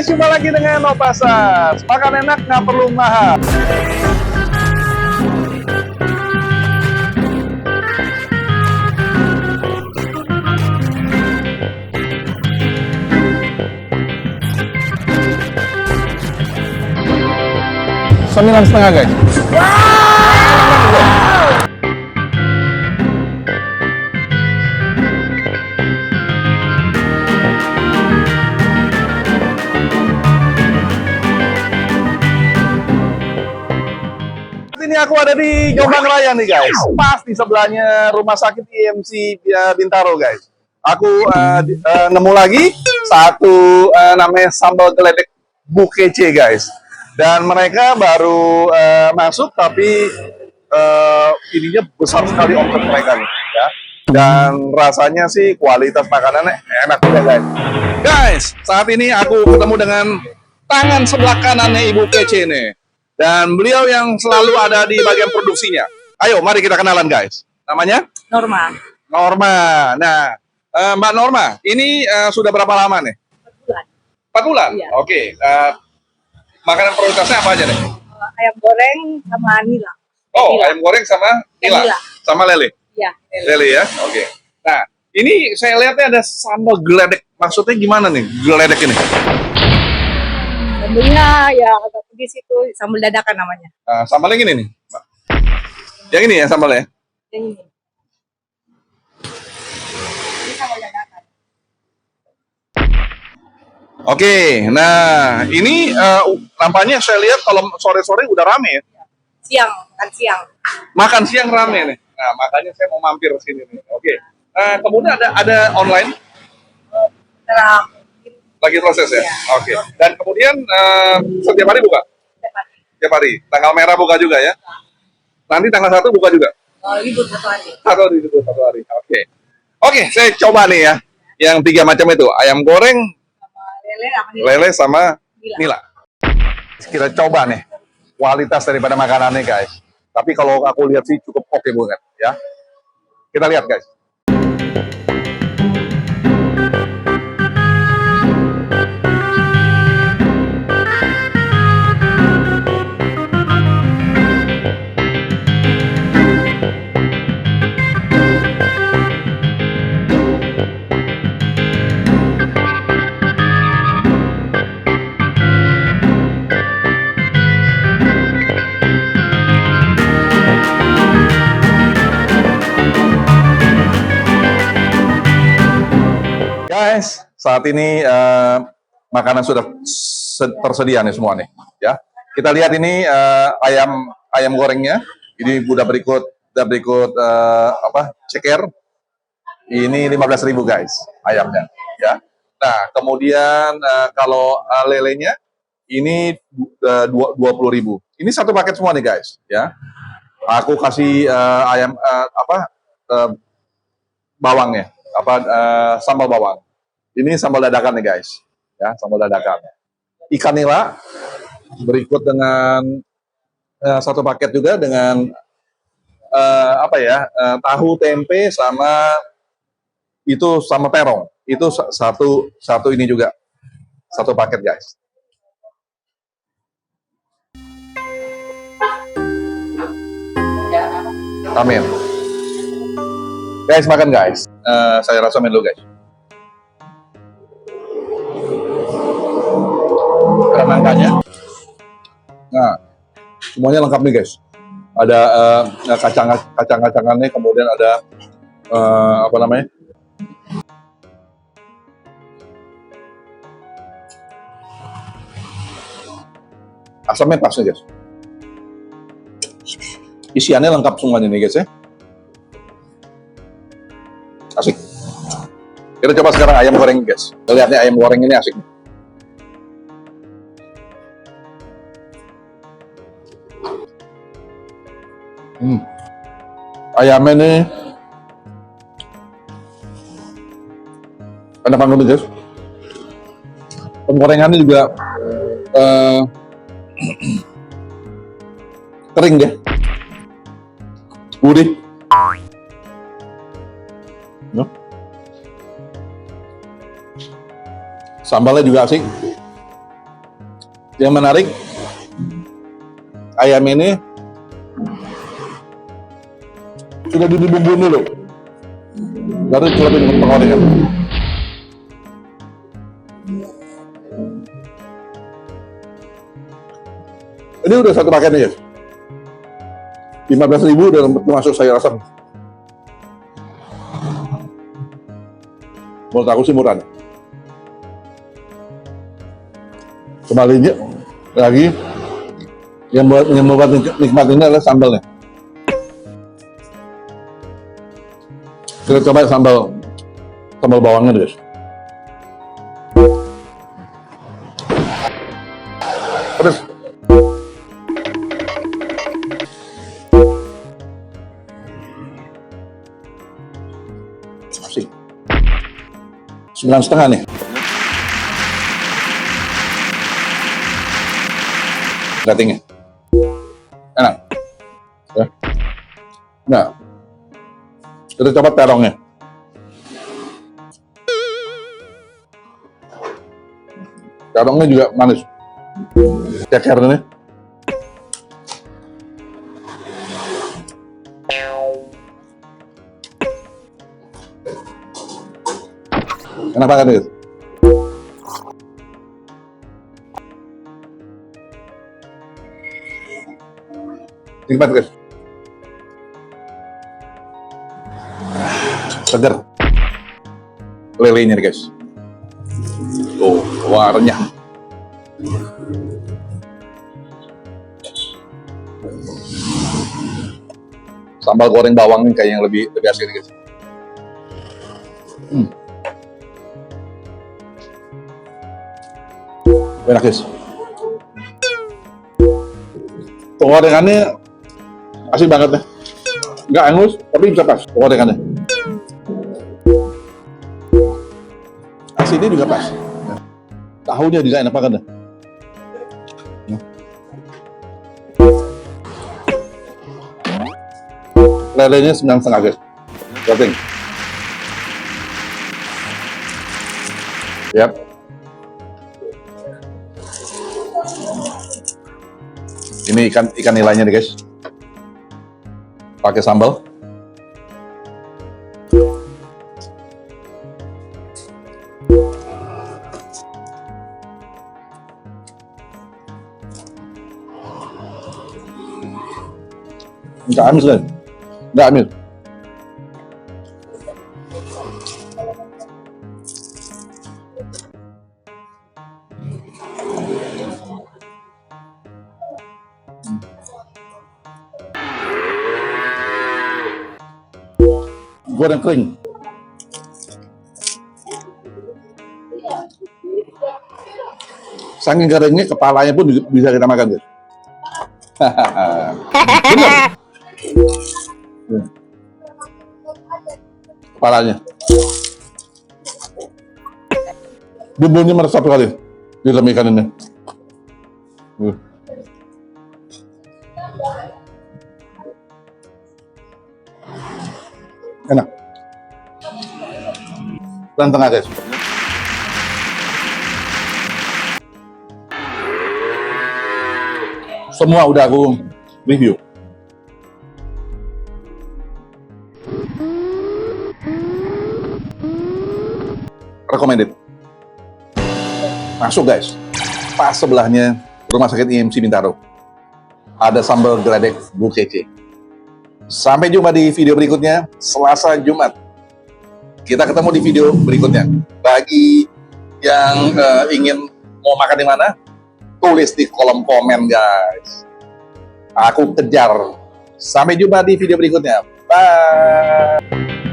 jumpa lagi dengan Nopasas. Makan enak, nggak perlu mahal. Sembilan setengah guys. Ini aku ada di Jombang Raya nih guys, pas di sebelahnya rumah sakit IMC Bintaro guys. Aku nemu lagi satu namanya sambal geledek Bukece guys. Dan mereka baru masuk tapi ininya besar sekali omset mereka nih ya. Dan rasanya sih kualitas makanannya enak juga guys. Guys, saat ini aku ketemu dengan tangan sebelah kanannya Ibu Kece nih. Dan beliau yang selalu ada di bagian produksinya. Ayo, mari kita kenalan guys. Namanya? Norma. Norma. Nah, Mbak Norma, ini sudah berapa lama nih? 4 bulan. 4 bulan? Iya. Oke. Makanan prioritasnya apa aja nih? Ayam goreng sama nila. Oh, Nila. ayam goreng sama nila. Nila. Sama lele? Iya. Lele ya? Oke. Nah, ini saya lihatnya ada sambal geledek. Maksudnya gimana nih geledek ini? Sambelnya ya agak pedis itu, sambal dadakan namanya. Sambal yang ini nih, Mbak. Yang ini ya sambalnya? Yang ini. Ini sambal dadakan. Oke, nah ini nampaknya saya lihat kalau sore-sore udah rame ya. Siang, makan siang. Makan siang rame nih. Nah, makanya saya mau mampir ke sini nih. Oke. Kemudian ada online Terang. lagi proses ya. Iya. Oke. Dan kemudian setiap hari buka? Setiap hari. Tanggal merah buka juga ya. Nanti tanggal 1 buka juga. Libur 1 hari. Satu hari. Oke. Oke, saya coba nih ya. Yang 3 macam itu, ayam goreng, Sama lele sama nila. lele sama Nila. nila. Kita coba nih kualitas daripada makanannya guys. Tapi kalau aku lihat sih cukup oke banget ya. Kita lihat guys. Guys, saat ini makanan sudah tersedia nih semua nih, ya. Kita lihat ini ayam gorengnya. Ini udah berikut ceker. Ini 15.000 guys ayamnya, ya. Nah, kemudian kalau lelenya ini 20.000. Ini satu paket semua nih guys, ya. Aku kasih bawangnya, sambal bawang. Ini sambal dadakan nih guys, ya, sambal dadakan. Ikan nila berikut dengan satu paket juga dengan tahu tempe sama terong. Itu satu ini juga satu paket guys. Amin. Guys, makan guys. Saya rasain dulu guys. Nangkanya. Nah, semuanya lengkap nih guys. Ada kacang-kacangannya, kemudian ada asamnya pas nih guys. Isiannya lengkap semuanya nih guys ya. Asik. Kita coba sekarang ayam goreng guys. Lihatnya ayam goreng ini asik. Ayamnya ini enak banget guys. Penggorengannya juga kering deh, gurih. Sambalnya juga asik. Yang menarik, ayam ini sudah dibumbuin dulu, baru celupin dengan penggorengan. Ini udah satu paket nih, guys. 15.000 udah termasuk sayur asam. Menurut aku sih murah. Kembalinya lagi yang membuat nikmat ini adalah sambalnya. Kita coba sambal bawangnya, guys. Terus asik. 9,5 nih. Ratingnya enak ya. Nah, kita coba terongnya. Terongnya juga manis, cekernya. Enak banget guys. Nikmat guys. Segar. Lelenya nih guys. Tuh, warnanya. Sambal goreng bawang ini kayak yang lebih asik nih guys. Enak guys. Penggorengannya asik banget ya. Nggak angus, tapi bisa pas penggorengannya. Asinnya juga pas. Tahunya juga enak banget ya. Lelenya 9,5 guys. Rating. Yap. Ini ikan nilainya nih guys. Pakai sambal. Nggak amis kan? Nggak amis. Goreng kering. Saking keringnya, kepalanya pun bisa kita makan guys. Bener. Kepalanya. Bumbunya meresap sekali di dalam ikan ini. Enak. Dan tengah guys. Semua udah aku review. Recommended. Masuk guys. Pas sebelahnya Rumah Sakit IMC Bintaro. Ada sambal geledek Bu Kece. Sampai jumpa di video berikutnya, Selasa Jumat. Kita ketemu di video berikutnya. Bagi yang ingin mau makan di mana, tulis di kolom komen guys. Aku kejar. Sampai jumpa di video berikutnya. Bye.